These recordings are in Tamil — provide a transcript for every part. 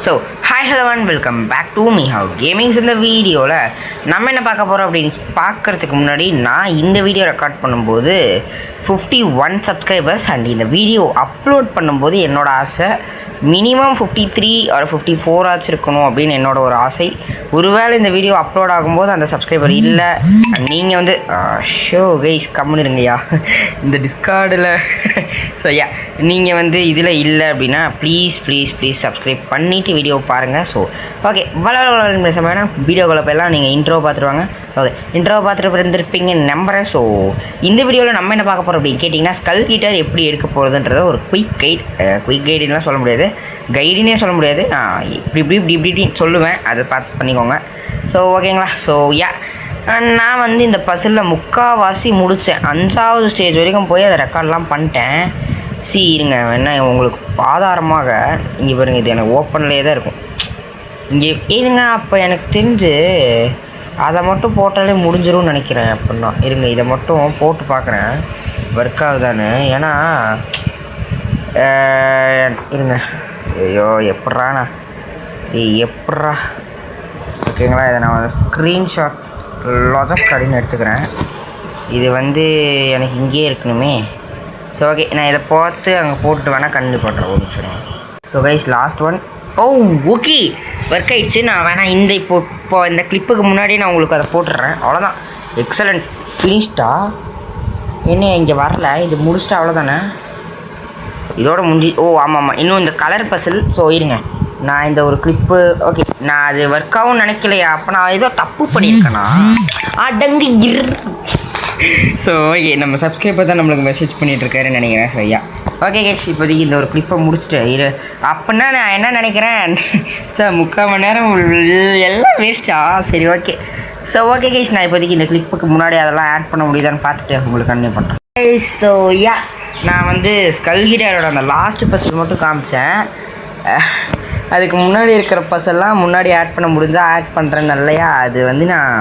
So hi hello and welcome back to me how gamings. இந்த வீடியோவில் நம்ம என்ன பார்க்க போகிறோம் அப்படின்னு பார்க்குறதுக்கு முன்னாடி நான் இந்த வீடியோ ரெக்கார்ட் பண்ணும்போது 51 சப்ஸ்கிரைபர்ஸ் அண்ட் இந்த வீடியோ அப்லோட் பண்ணும்போது என்னோடய ஆசை மினிமம் 53 ஒரு 54 ஆச்சு இருக்கணும் அப்படின்னு என்னோட ஒரு ஆசை. ஒருவேளை இந்த வீடியோ அப்லோட் ஆகும்போது அந்த சப்ஸ்கிரைபர் இல்லை, நீங்கள் வந்து ஷோ கைஸ் கம்முன்னுருங்கய்யா இந்த டிஸ்கார்டில் ஸோ யா நீங்கள் வந்து இதில் இல்லை அப்படின்னா ப்ளீஸ் ப்ளீஸ் ப்ளீஸ் சப்ஸ்கிரைப் பண்ணிவிட்டு வீடியோ பாருங்கள். ஸோ ஓகே வளர்ந்து வீடியோக்குள்ள போயெல்லாம் நீங்கள் இன்ட்ரோ பார்த்துருவாங்க. ஓகே இன்ட்ரோ பார்த்துட்டு இருந்திருப்பீங்க நம்புகிறேன். ஸோ இந்த வீடியோவில் நம்ம என்ன பார்க்க போகிறோம் அப்படின்னு கேட்டிங்கன்னா ஸ்கல் ஹீட்டர் எப்படி எடுக்க போகிறதுன்றத ஒரு குயிக் கைடுலாம் சொல்ல முடியாது, கைடுனே சொல்ல முடியாது, நான் இப்படி சொல்லுவேன், அதை பார்த்து பண்ணிக்கோங்க. ஸோ ஓகேங்களா. ஸோ யா நான் வந்து இந்த பசிலில் முக்கால்வாசி முடித்தேன், 5வது ஸ்டேஜ் வரைக்கும் போய் அதை ரெக்கார்ட்லாம் பண்ணிட்டேன். இருங்க என்ன உங்களுக்கு ஆதாரமாக இங்கே பாருங்க, இது எனக்கு ஓப்பன்லேயே தான் இருக்கும் இங்கே இருங்க. அப்போ எனக்கு தெரிஞ்சு அதை மட்டும் போட்டாலே முடிஞ்சிரும்னு நினைக்கிறேன். அப்படின்னா இருங்க இதை மட்டும் போட்டு பார்க்குறேன் ஒர்க் ஆகுதான்னு. ஏன்னா இருங்க ஐயோ எப்பட்றா ஓகேங்களா. இதை நான் வந்து ஸ்க்ரீன்ஷாட் லாஜப் அப்படின்னு எடுத்துக்கிறேன். இது வந்து எனக்கு இங்கேயே இருக்கணுமே. ஸோ ஓகே நான் இதை பார்த்து அங்கே போட்டு வேணால் கண்டு போட்டுறேன் ஒரு நிமிஷம். So guys last one. Okay work ஆகிடுச்சு. நான் வேணால் இந்த இப்போ இந்த கிளிப்புக்கு முன்னாடியே நான் உங்களுக்கு அதை போட்டுடுறேன். அவ்வளோதான், எக்ஸலண்ட் ஃபினிஷ்டா. என்ன இங்கே வரல, இது முடிச்சிட்டா அவ்வளோதானே, இதோட ஆமாம் இன்னும் இந்த கலர் பசில். ஸோ இருங்க நான் இந்த ஒரு கிளிப்பு ஓகே நான் அது ஒர்க் ஆகும்னு நினைக்கலையா, அப்போ நான் ஏதோ தப்பு பண்ணியிருக்கேனா அடங்கு ஸோ ஓகே நம்ம சப்ஸ்கிரைபர் தான் நம்மளுக்கு மெசேஜ் பண்ணிகிட்ருக்காருன்னு நினைக்கிறேன். சரியா ஓகே கேஸ் இப்போதைக்கு இந்த ஒரு கிளிப்பை முடிச்சுட்டு அப்படின்னா நான் என்ன நினைக்கிறேன் சார் 3/4 மணி நேரம் எல்லாம் வேஸ்ட்டா. சரி ஓகே. ஸோ ஓகே கேஸ் நான் இப்போதைக்கு இந்த கிளிப்புக்கு முன்னாடி அதெல்லாம் ஆட் பண்ண முடியுதான்னு பார்த்துட்டு உங்களுக்கு கன்டினியூ பண்ணுறேன். ஸோ யா நான் வந்து ஸ்கல் ஹீட்டரோட அந்த லாஸ்ட் பசல் மட்டும் காமிச்சேன். அதுக்கு முன்னாடி இருக்கிற பசல்லாம் முன்னாடி ஆட் பண்ண முடிஞ்சால் ஆட் பண்ணுறேன்னு இல்லையா. அது வந்து நான்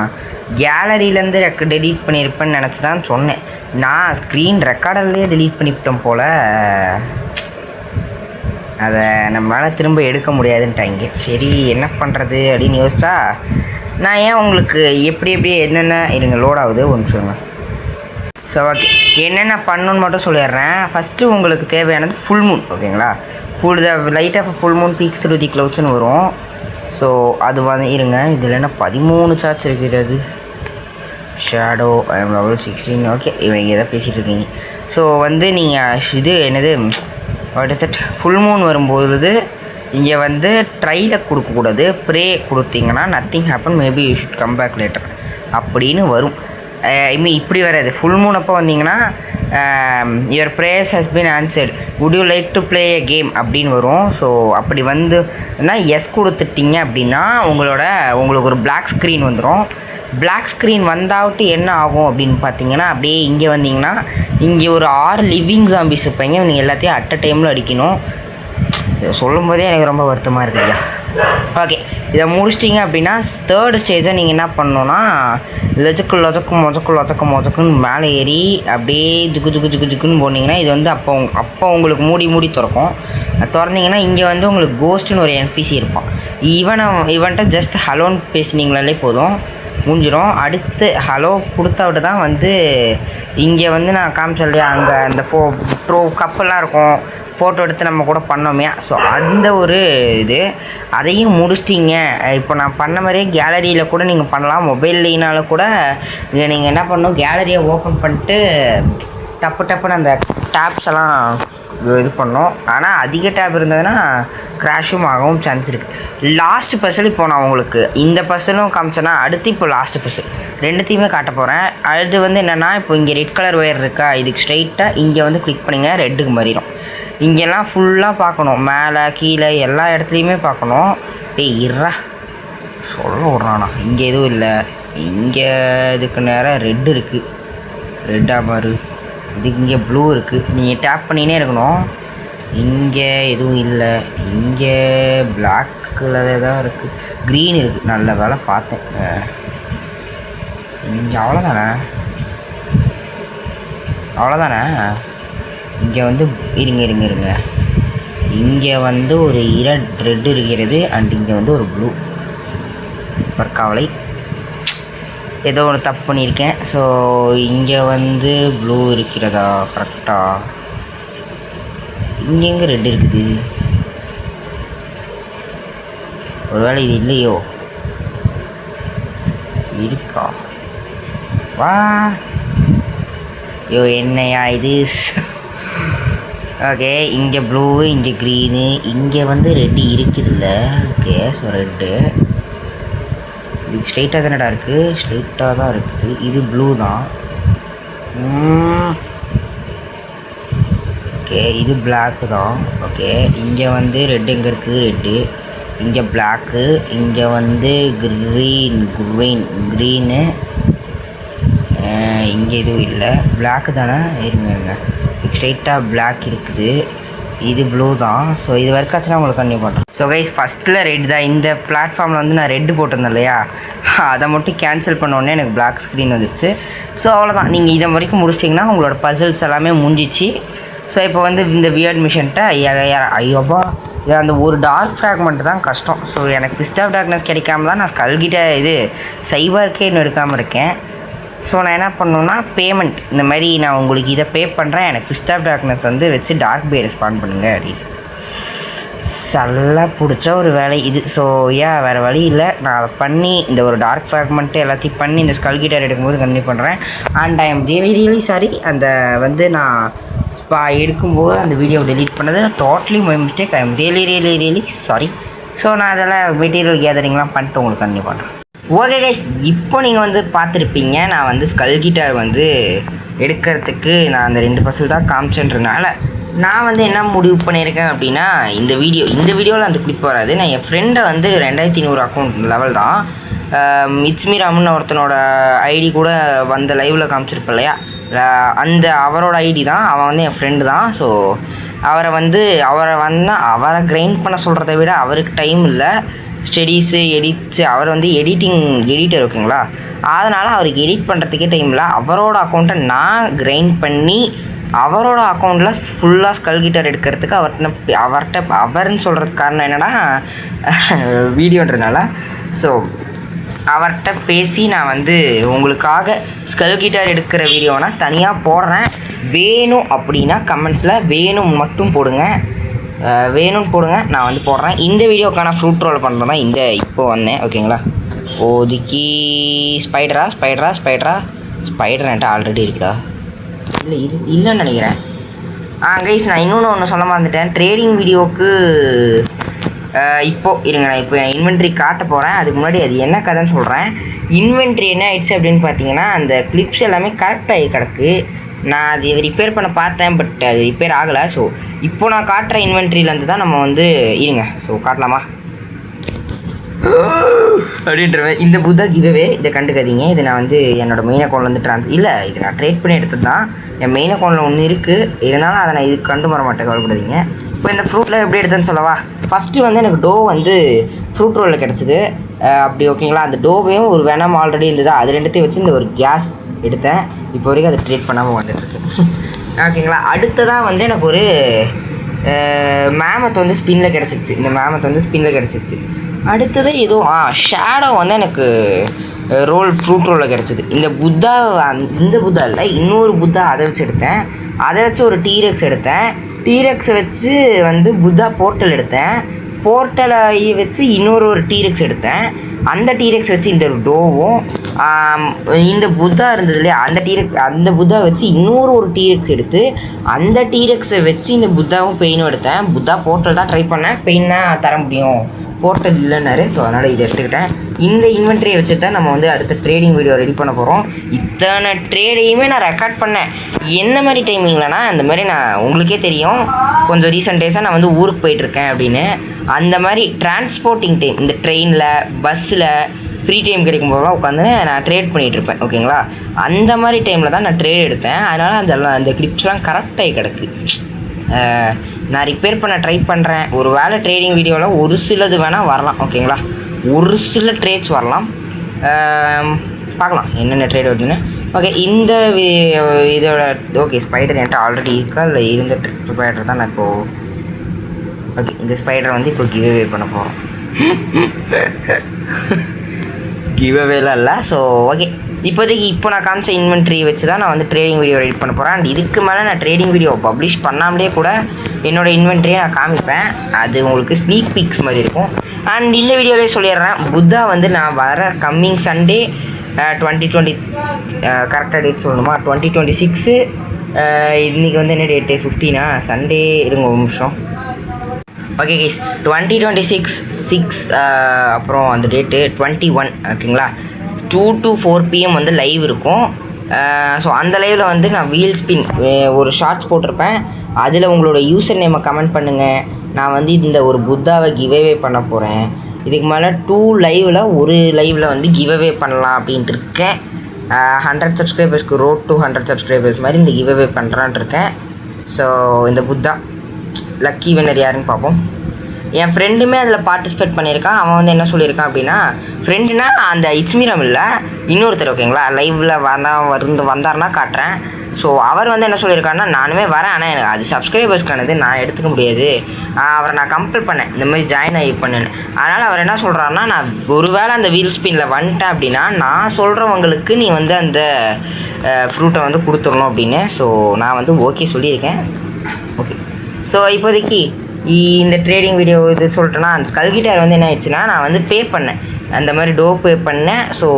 கேலரியிலேருந்து டெலீட் பண்ணியிருப்பேன்னு நினச்சி தான் சொன்னேன். நான் ஸ்க்ரீன் ரெக்கார்டர்லேயே டெலீட் பண்ணிவிட்டோம் போல், அதை நம்மளால் திரும்ப எடுக்க முடியாதுன்ட்டாங்க. சரி என்ன பண்ணுறது அப்படின்னு யோசிச்சா நான் ஏன் உங்களுக்கு எப்படி என்னென்ன இருங்க லோட் ஆகுது ஒரு நிமிஷங்க. ஸோ ஓகே என்னென்ன பண்ணணுன்னு மட்டும் சொல்லிடுறேன். ஃபஸ்ட்டு உங்களுக்கு தேவையானது ஃபுல் மூன். ஓகேங்களா, light of full moon peeks through the க்ளவுட்ஸ்னு வரும். ஸோ அது வந்து இருங்க இதில் என்ன 13 சார்ஜ் இருக்கிறது. Shadow IIM level 16. ஓகே இவங்க எதாவது பேசிகிட்டு இருக்கீங்க. ஸோ வந்து நீங்கள் இது என்னது what is that full moon வரும்போது இங்கே வந்து ட்ரையில் கொடுக்கக்கூடாது, ப்ரே கொடுத்தீங்கன்னா nothing happen maybe you should come back later அப்படின்னு வரும். ஐ மீன் இப்படி வராது. ஃபுல் மூன் அப்போ வந்தீங்கன்னா your prayers has been answered, would you like to play a game அப்படின்னு வரும். ஸோ அப்படி வந்துன்னா எஸ் கொடுத்துட்டிங்க அப்படின்னா உங்களுக்கு ஒரு பிளாக் ஸ்க்ரீன் வந்துடும். பிளாக் ஸ்க்ரீன் வந்தாவிட்டு என்ன ஆகும் அப்படின்னு பார்த்தீங்கன்னா அப்படியே இங்கே வந்தீங்கன்னா இங்கே ஒரு 6 லிவிங் ஜாம்பிஸ் இருப்பீங்க. நீங்கள் எல்லாத்தையும் அட் அ டைமில் அடிக்கணும். சொல்லும் போதே எனக்கு ரொம்ப வருத்தமாக இருக்குங்க. ஓகே இதை முடிச்சிட்டிங்க அப்படின்னா 3rd ஸ்டேஜை நீங்கள் என்ன பண்ணணுன்னா மொஜக்குன்னு மேலே ஏறி அப்படியே ஜுக்குன்னு போனீங்கன்னா இது வந்து அப்போ உங்களுக்கு மூடி திறக்கும். திறந்தீங்கன்னா இங்கே வந்து உங்களுக்கு கோஸ்ட்டுன்னு ஒரு என்பிசி இருப்பான். இவன்ட்ட ஜஸ்ட் ஹலோன்னு பேசினீங்களாலே போதும், முடிஞ்சிடும். அடுத்து ஹலோ கொடுத்தாவிட்டு தான் வந்து இங்கே வந்து நான் காமிச்சேன் இல்லையா, அங்கே அந்த கப்பெல்லாம் இருக்கும், ஃபோட்டோ எடுத்து நம்ம கூட பண்ணோமே. ஸோ அந்த ஒரு அதையும் முடிச்சிட்டிங்க. இப்போ நான் பண்ண மாதிரியே கேலரியில் கூட நீங்கள் பண்ணலாம். மொபைல்னால கூட இதை நீங்கள் என்ன பண்ணணும், கேலரியை ஓப்பன் பண்ணிட்டு டப்புன்னு அந்த டேப்ஸ் எல்லாம் இது பண்ணோம். ஆனால் அதிக டேப் இருந்ததுன்னா க்ராஷும் ஆகவும் சான்ஸ் இருக்குது. லாஸ்ட் பர்சல் இப்போ நான் உங்களுக்கு இந்த பர்சலும் காமிச்சேன்னா அடுத்து இப்போ லாஸ்ட் பர்சல் ரெண்டுத்தையுமே காட்ட போகிறேன். அது வந்து என்னென்னா இப்போ இங்கே ரெட் கலர் ஒயர் இருக்கா, இதுக்கு ஸ்ட்ரைட்டாக இங்கே வந்து கிளிக் பண்ணிங்க, ரெட்டுக்கு மாறிடும். இங்கெல்லாம் ஃபுல்லாக பார்க்கணும், மேலே கீழே எல்லா இடத்துலையுமே பார்க்கணும். சொல்ல விட்றானா இங்கே எதுவும் இல்லை, இங்கே இதுக்கு நேராக ரெட் இருக்குது, ரெட்டாக பாரு, இதுக்கு இங்கே ப்ளூ இருக்குது. நீங்கள் டேப் பண்ணினே இருக்கணும். இங்கே எதுவும் இல்லை, இங்கே பிளாக்கில் தான் இருக்குது, க்ரீன் இருக்குது. நல்ல வேலை பார்த்தேன். இங்கே அவ்வளோதானே இங்கே வந்து இருங்க இங்கே வந்து ஒரு ரெட் இருக்கிறது அண்ட் இங்கே வந்து ஒரு ப்ளூ. கவலை, ஏதோ ஒரு தப்பு பண்ணியிருக்கேன். ஸோ இங்கே வந்து ப்ளூ இருக்கிறதா கரெக்டாக? இங்கே எங்கே ரெட் இருக்குது? ஒருவேளை இது இல்லையோ? இருக்கா? வா ஐயோ என்னையா இது? ஓகே, இங்கே ப்ளூ, இங்கே க்ரீனு, இங்கே வந்து ரெட்டு இருக்குதுல்ல. ஓகே, ஸோ ரெட்டு இது ஸ்ட்ரெயிட்டாக தானடா இருக்குது? ஸ்ட்ரெயிட்டாக தான் இருக்குது. இது ப்ளூ தான். ஓகே, இது பிளாக்கு தான். ஓகே, இங்கே வந்து ரெட்டு எங்கே இருக்குது? ரெட்டு இங்கே, பிளாக்கு இங்கே வந்து க்ரீனு இங்கே எதுவும் இல்லை. பிளாக்கு தானே? இருங்க, ஸ்ட்ரெயிட்டாக பிளாக் இருக்குது. இது ப்ளூ தான். ஸோ இது வரைக்காச்சுன்னா உங்களுக்கு கன்டினியூ பண்ணுறேன். ஸோ கைஸ், ஃபஸ்ட்டில் ரெட் தான். இந்த பிளாட்ஃபார்மில் வந்து நான் ரெட்டு போட்டிருந்தேன் இல்லையா, அதை மட்டும் கேன்சல் பண்ணோடனே எனக்கு பிளாக் ஸ்க்ரீன் வந்துடுச்சு. ஸோ அவ்வளோதான். நீங்கள் இதை வரைக்கும் முடிச்சிட்டிங்கன்னா உங்களோட பசில்ஸ் எல்லாமே முடிஞ்சிச்சு. ஸோ இப்போ வந்து இந்த வியர்ட் மிஷன்ட்ட ஐயோப்பா, இது அந்த ஒரு டார்க் ஃப்ராக்மெண்ட் தான் கஷ்டம். ஸோ எனக்கு ஃபிஸ்ட் ஆஃப் டார்க்னஸ் கிடைக்காம தான் நான் ஸ்கல்கிட்ட இது சைபர்க்கே இன்னும் எடுக்காமல் இருக்கேன். ஸோ நான் என்ன பண்ணணுன்னா, பேமெண்ட் இந்த மாதிரி நான் உங்களுக்கு இதை பே பண்ணுறேன், எனக்கு ஃபிஸ்ட் ஆஃப் டார்க்னஸ் வந்து வச்சு டார்க் பே ரெஸ்பாண்ட் பண்ணுங்கள் அப்படின்னு. சல்ல பிடிச்ச ஒரு வேலை இது. ஸோ வேறு வழி இல்லை, நான் அதை பண்ணி இந்த ஒரு டார்க் ஃப்ராக்மெண்ட்டு எல்லாத்தையும் பண்ணி இந்த ஸ்கல்கிட்டர் எடுக்கும்போது கண்டினியூ பண்ணுறேன். And I am really sorry. அந்த வந்து நான் எடுக்கும்போது அந்த வீடியோ டெலீட் பண்ணது totally my mistake. I am really sorry. So நான் அதெல்லாம் மெட்டீரியல் கேதரிங்லாம் பண்ணிட்டு உங்களுக்கு கண்டினியூ பண்ணுறேன். ஓகே கைஸ், இப்போ நீங்கள் வந்து பார்த்துருப்பீங்க, நான் வந்து ஸ்கல்கிட்டர் வந்து எடுக்கிறதுக்கு நான் அந்த 2 பசில் தான் காமிச்சேன்றதுனால நான் வந்து என்ன முடிவு பண்ணியிருக்கேன் அப்படின்னா, இந்த வீடியோவில் அந்த கிளிப் வராது. நான் என் ஃப்ரெண்டை வந்து 2100 அக்கௌண்ட் லெவல் தான், இட்ஸ்மி ராமன் ஒருத்தனோட ஐடி கூட வந்த லைவில் காமிச்சிருப்பேன் இல்லையா, அந்த அவரோட ஐடி தான். அவன் வந்து என் ஃப்ரெண்டு தான். ஸோ அவரை கிரைண்ட் பண்ண சொல்கிறத விட அவருக்கு டைம் இல்லை, ஸ்டடீஸு எடிட்ஸு, அவர் வந்து எடிட்டர் ஓகேங்களா, அதனால் அவருக்கு எடிட் பண்ணுறதுக்கே டைம் இல்லை. அவரோட அக்கௌண்ட்டை நான் கிரைண்ட் பண்ணி அவரோட அக்கௌண்ட்டில் ஃபுல்லாக ஸ்கல்கிட்டர் எடுக்கிறதுக்கு அவர்ன்னு சொல்கிறதுக்கு காரணம் என்னென்னா வீடியோன்றதுனால. ஸோ அவர்கிட்ட பேசி நான் வந்து உங்களுக்காக ஸ்கல்கிட்டர் எடுக்கிற வீடியோனா தனியாக போடுறேன். வேணும் அப்படின்னா கமெண்ட்ஸில் வேணும் மட்டும் போடுங்க, வேணும்னு போடுங்க, நான் வந்து போடுறேன். இந்த வீடியோக்கான ஃப்ரூட் ரோல் பண்ணுறேன் தான் இந்த இப்போ வந்தேன் ஓகேங்களா. ஓதிக்கி ஸ்பைடர் என்கிட்ட ஆல்ரெடி இருக்குடா. இல்லைன்னு நினைக்கிறேன். கைஸ், நான் இன்னொன்று சொல்ல மறந்துட்டேன். ட்ரேடிங் வீடியோவுக்கு இப்போது இருங்க, நான் இப்போ என் இன்வென்ட்ரி காட்ட போகிறேன். அதுக்கு முன்னாடி அது என்ன கதைன்னு சொல்கிறேன். இன்வென்ட்ரி என்ன ஆயிடுச்சு அப்படின்னு பார்த்தீங்கன்னா, அந்த கிளிப்ஸ் எல்லாமே கரெக்டாகி கிடக்கு. நான் அது ரிப்பேர் பண்ண பார்த்தேன், பட் அது ரிப்பேர் ஆகலை. ஸோ இப்போ நான் காட்டுற இன்வென்ட்ரியிலேருந்து தான் நம்ம வந்து இருங்க. ஸோ காட்டலாமா அப்படின்றவன் இந்த புத்தா கிவ்வே இதை கண்டுக்காதீங்க. இது நான் வந்து என்னோடய மெயின் அக்கௌண்ட்லேருந்து இல்லை, இது நான் ட்ரேட் பண்ணி எடுத்தது தான். என் மெயின் அக்கௌண்ட்டில் ஒன்று இருக்குது, இருந்தாலும் அதை நான் இது கண்டு வர மாட்டேன், கவலைப்படாதீங்க. இப்போ இந்த ஃப்ரூட்டில் எப்படி எடுத்தேன்னு சொல்லவா. ஃபஸ்ட்டு வந்து எனக்கு டோ வந்து ஃப்ரூட் ரோலில் கிடச்சிது அப்படி ஓகேங்களா. அந்த டோவையும் ஒரு வெனம் ஆல்ரெடி இருந்தது, அது ரெண்டுத்தையும் வச்சு இந்த ஒரு கேஸ் எடுத்தேன். இப்போ வரைக்கும் அதை ட்ரேட் பண்ணாமல் வந்துட்டுருக்கு ஓகேங்களா. அடுத்ததாக வந்து எனக்கு ஒரு மேமத் வந்து ஸ்பின்னில் கிடச்சிருச்சு. இந்த மேமத் வந்து ஸ்பின்னில் கிடச்சிருச்சு. அடுத்தது ஏதோ ஷேடோ வந்து எனக்கு ஃப்ரூட் ரோலில் கிடச்சிது. இந்த புத்தா இல்லை, இன்னொரு புத்தா அதை வச்சு எடுத்தேன். அதை வச்சு ஒரு டீரெக்ஸ் எடுத்தேன். டீரெக்ஸை வச்சு வந்து புத்தா போர்ட்டல் எடுத்தேன். போர்ட்டலை வச்சு ஒரு டீரெக்ஸ் எடுத்தேன். அந்த டீரெக்ஸ் வச்சு இந்த டோவும், இந்த புத்தா இருந்தது இல்லையா, அந்த புத்தா வச்சு ஒரு டீரெக்ஸ் எடுத்து அந்த டீரெக்ஸை வச்சு இந்த புத்தாவும் பெயினும் எடுத்தேன். புத்தா போர்ட்டல் தான் ட்ரை பண்ணேன், பெயின் தான் தர முடியும், போர்ட்டல் இல்லைன்னாரு. ஸோ அதனால் இதை எடுத்துக்கிட்டேன். இந்த இன்வென்ட்ரியை வச்சுட்டு தான் நம்ம வந்து அடுத்த ட்ரேடிங் வீடியோ ரெடி பண்ண போகிறோம். இத்தனை ட்ரேடையுமே நான் ரெக்கார்ட் பண்ணேன். எந்த மாதிரி டைமிங்லனா, அந்த மாதிரி நான் உங்களுக்கே தெரியும், கொஞ்சம் ரீசெண்ட் டேஸாக நான் வந்து ஊருக்கு போயிட்டுருக்கேன் அப்படின்னு. அந்த மாதிரி டிரான்ஸ்போர்ட்டிங் டைம், இந்த ட்ரெயினில் பஸ்ஸில் ஃப்ரீ டைம் கிடைக்கும் போதெல்லாம் உட்காந்து நான் ட்ரேட் பண்ணிகிட்ருப்பேன் ஓகேங்களா. அந்த மாதிரி டைமில் தான் நான் ட்ரேட் எடுத்தேன். அதனால் அந்த கிளிப்ஸ்லாம் கரெக்டாகி கிடக்கு. நான் ரிப்பேர் பண்ண ட்ரை பண்ணுறேன். ஒரு வேளை ட்ரேடிங் வீடியோவில் ஒரு சிலது வேணால் வரலாம் ஓகேங்களா, ஒரு சில ட்ரேட்ஸ் வரலாம், பார்க்கலாம் என்னென்ன ட்ரேட் வருதுன்னு. ஓகே, இந்த இதோட ஓகே ஸ்பைடர் என்கிட்ட ஆல்ரெடி இருக்கா இல்லை இருந்த ஸ்பைடர் தான் நான் இப்போது ஓகே, இந்த ஸ்பைடரை வந்து இப்போ கிவ் அவே பண்ண போகிறோம். கிவ் அவேலாம் இல்லை. ஸோ ஓகே, இப்போதைக்கு இப்போ நான் காமிச்ச இன்வென்ட்ரி வச்சு தான் நான் வந்து ட்ரேடிங் வீடியோ எடிட் பண்ண போகிறேன். அண்ட் இதுக்கு மேலே நான் ட்ரேடிங் வீடியோ பப்ளிஷ் பண்ணாமலே கூட என்னோடய இன்வென்ட்ரியை நான் காமிப்பேன். அது உங்களுக்கு ஸ்னீக் பீக்ஸ் மாதிரி இருக்கும். அண்ட் இந்த வீடியோலேயே சொல்லிடுறேன், புத்தா வந்து நான் வர கம்மிங் சண்டே 2020 கரெக்டாக டேட் சொல்லணுமா, 2026. இன்றைக்கி வந்து என்ன டேட்டு, 15 சண்டே. இருங்க ஒரு நிமிஷம். ஓகே கைஸ், 2026 அப்புறம் அந்த டேட்டு 21 ஓகேங்களா, 2 to 4 PM வந்து லைவ் இருக்கும். ஸோ அந்த லைவில் வந்து நான் வீல் ஸ்பின் ஒரு ஷார்ட்ஸ் போட்டிருப்பேன். அதில் உங்களோட யூசர் நேமை கமெண்ட் பண்ணுங்கள். நான் வந்து இந்த ஒரு புத்தாவை கிவ்அவே பண்ண போகிறேன். இதுக்கு மேலே 2 லைவில் ஒரு லைவில் வந்து கிவ்அவே பண்ணலாம் அப்படின்ட்டு இருக்கேன். 100 சப்ஸ்கிரைபர்ஸ்க்கு ரோட் டு 100 சப்ஸ்கிரைபர்ஸ் மாதிரி இந்த கிவ்அவே பண்ணுறான்ட்டு இருக்கேன். ஸோ இந்த புத்தா லக்கி வின்னர் யாருன்னு பார்ப்போம். என் ஃப்ரெண்டுமே அதில் பார்ட்டிசிபேட் பண்ணியிருக்கான். அவன் வந்து என்ன சொல்லியிருக்கான் அப்படின்னா, ஃப்ரெண்டுனா அந்த இட்ஸ்மீரம் இல்லை, இன்னொருத்தர் ஓகேங்களா, லைவில் வந்தார்னா காட்டுறேன். ஸோ அவர் வந்து என்ன சொல்லியிருக்காருன்னா, நானுமே வரேன், ஆனால் எனக்கு அது சப்ஸ்கிரைபர்ஸ்க்கானது நான் எடுத்துக்க முடியாது. அவரை நான் கம்பல் பண்ணேன் இந்த மாதிரி ஜாயின் ஆகி பண்ணுன்னு. அதனால் அவர் என்ன சொல்கிறாருன்னா, நான் ஒரு வேளை அந்த வீல் ஸ்பின்னில் வந்துட்டேன் அப்படின்னா நான் சொல்கிறவங்களுக்கு நீ வந்து அந்த ஃப்ரூட்டை வந்து கொடுத்துடணும் அப்படின்னு. ஸோ நான் வந்து ஓகே சொல்லியிருக்கேன். ஓகே, ஸோ இப்போதைக்கு இந்த ட்ரேடிங் வீடியோ இது சொல்லிட்டேன்னா, அந்த ஸ்கல் கிட்டார் வந்து என்ன ஆயிடுச்சுன்னா, நான் வந்து பே பண்ணேன், அந்த மாதிரி பே பண்ணேன். ஸோ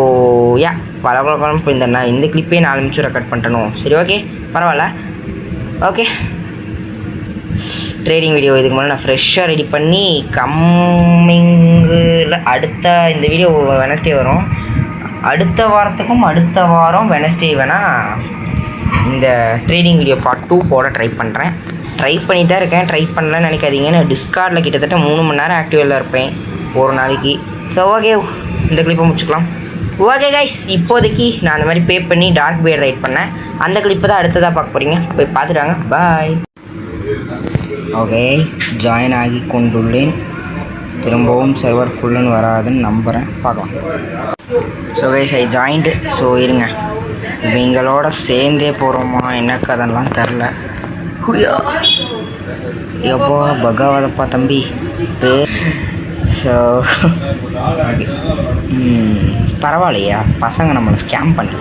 பலபலம் இப்போ இந்த கிளிப்பே 4 நிமிஷம் ரெக்கார்ட் பண்ணிட்டணும். சரி ஓகே, பரவாயில்ல. ஓகே, ட்ரேடிங் வீடியோ இதுக்கு மேலே நான் ஃப்ரெஷ்ஷாக ரெடி பண்ணி கம்மிங்கில் இந்த வீடியோ வெனஸ்டே வரும். அடுத்த வாரம் வெனஸ்டே வேணால் இந்த ட்ரேடிங் வீடியோ பார்ட் 2 போட ட்ரை பண்ணுறேன். ட்ரை பண்ணிட்டு தான் இருக்கேன். ட்ரை பண்ணலன்னு நினைக்காதீங்க. நான் டிஸ்கார்டில் கிட்டத்தட்ட 3 மணி நேரம் ஆக்டிவில் இருப்பேன் ஒரு நாளைக்கு. ஸோ ஓகே, இந்த கிளிப்பை முடிச்சுக்கலாம். ஓகே கைஸ், இப்போதைக்கு நான் அந்த மாதிரி பே பண்ணி டார்க் பேட் ரைட் பண்ணேன். அந்த கிளிப்பை தான் அடுத்ததாக பார்க்க போகிறீங்க. போய் பார்த்துட்டாங்க. பாய். ஓகே, ஜாயின் ஆகி கொண்டுள்ளேன். திரும்பவும் சர்வர் ஃபுல்லுன்னு வராதுன்னு நம்புகிறேன். பார்க்கலாம். ஸோ கைஸ், ஐ ஜாயின்டு. ஸோ இருங்க, இவங்களோட சேர்ந்தே போகிறோமா என்ன கதைலாம் தெரில. எப்போ பகவதப்பா தம்பி ஸோ ஓகே, பரவாயில்லையா, பசங்க நம்மளை ஸ்கேம் பண்ணு.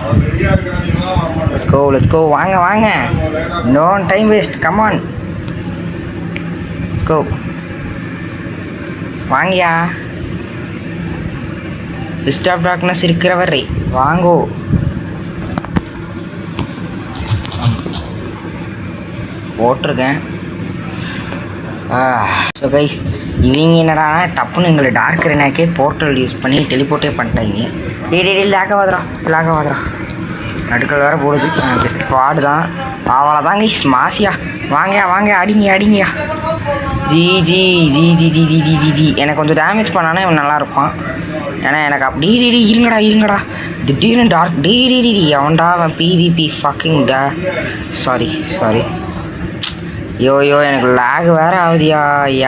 லெட்ஸ் கோ வாங்க no time waste, come on let's go. வாங்கயா, ஃபிஸ்ட் ஆஃப் டார்க்னஸ் இருக்கிற வரை வாங்கோ. போட்டிருக்கேன். ஸோ கைஸ், இவங்க என்னடா டப்புன்னு எங்களை டார்க் ரெனாக்கே போர்ட்டல் யூஸ் பண்ணி டெலிபோர்ட்டே பண்ணிட்டாங்க. லேக வாதுறா நடுக்கள் வேறு போடுது. ஸ்குவாடு தான், அவ்வளோதான் கைஸ். மாசியா வாங்க அடிங்கயா. ஜி எனக்கு கொஞ்சம் டேமேஜ் பண்ணானே இவன் நல்லாயிருப்பான். ஏன்னா எனக்கு அப்படி இருங்கடா திடீர்னு டார்க் எவன்டா அவன் பிவிபி ஃபக்கிங் சாரி யோ எனக்கு லேக் வேறு ஆகுதியா.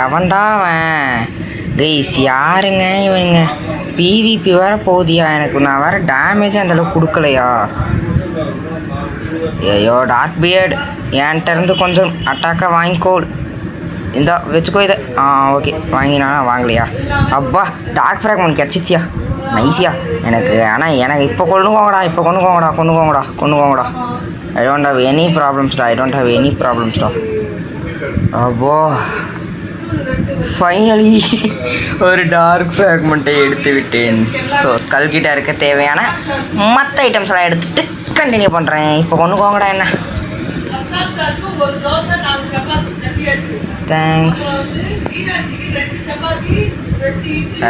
எவன்டா அவன் கைஸ், யாருங்க இவனுங்க, பிவிபி வேறு போகுதியா. எனக்கு நான் வேறு டேமேஜே அந்தளவுக்கு கொடுக்கலையா. ஐயோ டார்க் பியர்டு, என்கிட்ட இருந்து கொஞ்சம் அட்டாக்காக வாங்கிக்கோள். இந்த வச்சுக்கோ இதை. ஓகே, வாங்கினானா வாங்கலையா. அப்பா, டார்க் ஃப்ராக்மெண்ட் கிடச்சிச்சியா, நைஸியா எனக்கு. ஆனால் எனக்கு இப்போ கொண்டு போங்கடா. ஐ டோன்ட் ஹவ் எனி ப்ராப்ளம்ஸ்டா. அப்போ ஃபைனலி ஒரு டார்க் ஃப்ராக்மெண்ட்டை எடுத்து விட்டேன். ஸோ ஸ்கல் கிட்ட இருக்க தேவையான மற்ற ஐட்டம்ஸ்லாம் எடுத்துகிட்டு கண்டினியூ பண்ணுறேன். இப்போ கொண்டு போங்கடா என்ன. தேங்க்ஸ்.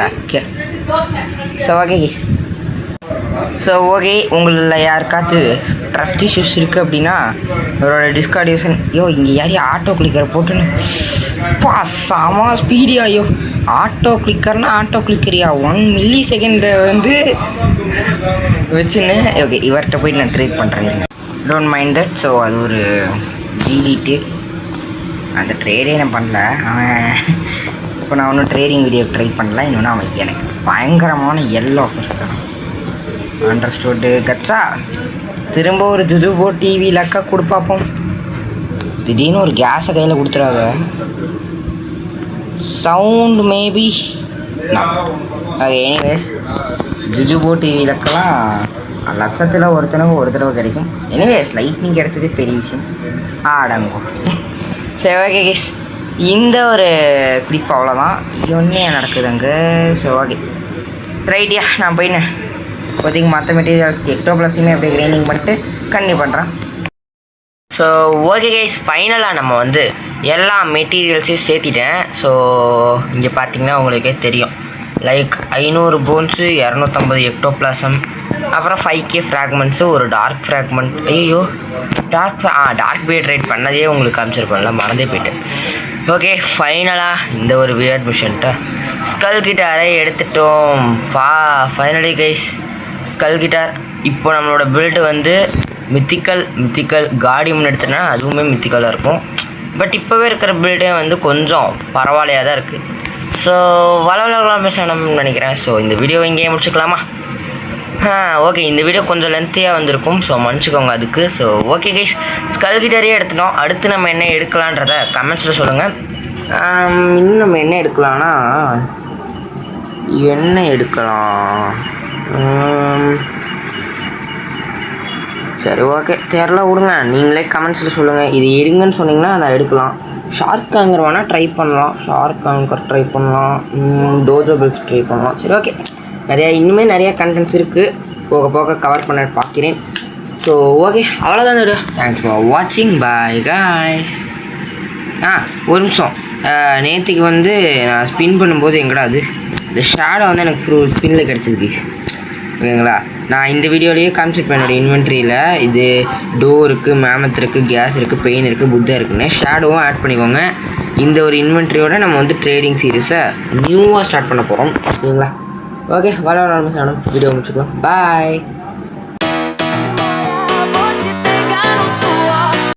ஓகே, ஸோ ஓகே, உங்களில் யாருக்காச்சும் ட்ரஸ்ட் இஷ்யூஸ் இருக்குது அப்படின்னா அவரோட டிஸ்கார்ட் யூசன். இங்கே யாரையும் ஆட்டோ கிளிக்கர் போட்டுன்னு செம ஸ்பீடியா. ஆட்டோ கிளிக்கரியா 1 மில்லி செகண்ட் வந்து வச்சுன்னு. ஓகே, இவர்கிட்ட போய் நான் ட்ரேட் பண்ணுறேன். Don't mind that. ஸோ அது ஒரு டிலீட்டட், அந்த ட்ரேடே நான் பண்ணல. அவன் இப்போ நான் ஒன்றும் ட்ரேடிங் வீடியோ ட்ரை பண்ணல. இன்னொன்று அவன் எனக்கு பயங்கரமான எல்லோ ஆஃபர்ஸ் தான். அண்டர்ஸ்டுட் கட்ஸா. திரும்ப ஒரு ஜுஜுபோ டிவி லக்கா கொடுப்பாப்போம். திடீர்னு ஒரு கேஸை கையில் கொடுத்துறாங்க. சவுண்ட் மேபி ஓகே எனிவேஸ் ஜுஜுபோ டிவிலக்கெல்லாம் லட்சத்தில் ஒருத்தனுக்கு ஒரு தடவை கிடைக்கும். எனிவேஸ் லைட்னிங் கிடச்சது பெரிய விஷயம். அடங்கும். சரி ஓகே கேஸ், இந்த ஒரு கிளிப் அவ்வளோதான். ஒன்றே நடக்குதுங்க. சரி ஓகே ரைட்டியா, நான் போயினேன் இப்போதைக்கு மற்ற மெட்டீரியல்ஸ் எக்டோப்ளஸையுமே அப்படியே கிரைண்டிங் பண்ணிட்டு கண்டினியூ பண்ணுறேன். ஸோ ஓகே கைஸ், ஃபைனலாக நம்ம வந்து எல்லா மெட்டீரியல்ஸையும் சேர்த்திட்டேன். ஸோ இங்கே பார்த்தீங்கன்னா உங்களுக்கே தெரியும், லைக் 500 போன்ஸு, 250 எக்டோப்ளாசம், அப்புறம் 5K ஃப்ராக்மெண்ட்ஸு, ஒரு டார்க் ஃப்ராக்மெண்ட். ஐயோ டார்க் பீட் ரைட் பண்ணதே உங்களுக்கு காமிச்சிருப்பேன்ல, மறந்தே போயிட்டேன். ஓகே ஃபைனலாக இந்த ஒரு வியர்ட் மிஷன்ட்ட ஸ்கல் கிட்டாரை எடுத்துட்டோம். Finally guys skull guitar. இப்போ நம்மளோட பில்டு வந்து மித்திக்கல் கார்டியம்னு எடுத்தோன்னா அதுவுமே மித்திக்கலாக இருக்கும். பட் இப்போவே இருக்கிற பில்டே வந்து கொஞ்சம் பரவாயில்லையாக தான் இருக்குது. ஸோ வளவலாம் பேசணும்னு நினைக்கிறேன். ஸோ இந்த வீடியோ இங்கேயே முடிச்சுக்கலாமா? ஓகே, இந்த வீடியோ கொஞ்சம் லென்த்தியாக வந்திருக்கும், ஸோ மன்னிச்சிக்கோங்க அதுக்கு. ஸோ ஓகே கைஸ், ஸ்கல் கிட்டாரே எடுத்துட்டோம். அடுத்து நம்ம என்ன எடுக்கலான்றத கமெண்ட்ஸில் சொல்லுங்கள். இன்னும் நம்ம என்ன எடுக்கலாம்னா சரி ஓகே தெரில, விடுங்க, நீங்களே கமெண்ட்ஸில் சொல்லுங்கள். இது எடுங்கன்னு சொன்னீங்கன்னா அதை எடுக்கலாம். ஷார்க் ஆங்கர் வேணால் ட்ரை பண்ணலாம். டோஜோ பெல்ஸ் ட்ரை பண்ணலாம். சரி ஓகே, இன்னுமே நிறையா கண்டென்ட்ஸ் இருக்குது, போக போக கவர் பண்ண பார்க்கிறேன். ஸோ ஓகே, அவ்வளோதான் வீடியோ. தேங்க்ஸ் ஃபார் வாட்சிங். Bye guys. ஒரு நிமிஷம், நேற்றுக்கு வந்து நான் ஸ்பின் பண்ணும்போது எங்கடா அது இந்த ஷேடோ வந்து எனக்கு ஸ்பின்னில் கிடச்சிது ஓகேங்களா. நான் இந்த வீடியோலேயே காமிச்சிருப்பேன் என்னோடய இன்வென்ட்ரியில். இது டோர் இருக்குது, மேமத் இருக்குது, கேஸ் இருக்குது, பெயின் இருக்குது, புத்தா இருக்குன்னு ஷேடோவும் ஆட் பண்ணிக்கோங்க. இந்த ஒரு இன்வென்ட்ரியோட நம்ம வந்து ட்ரேடிங் சீரீஸை நியூவாக ஸ்டார்ட் பண்ண போகிறோம் ஓகேங்களா. ஓகே, வர வீடியோ முடிச்சுக்கலாம். பாய்.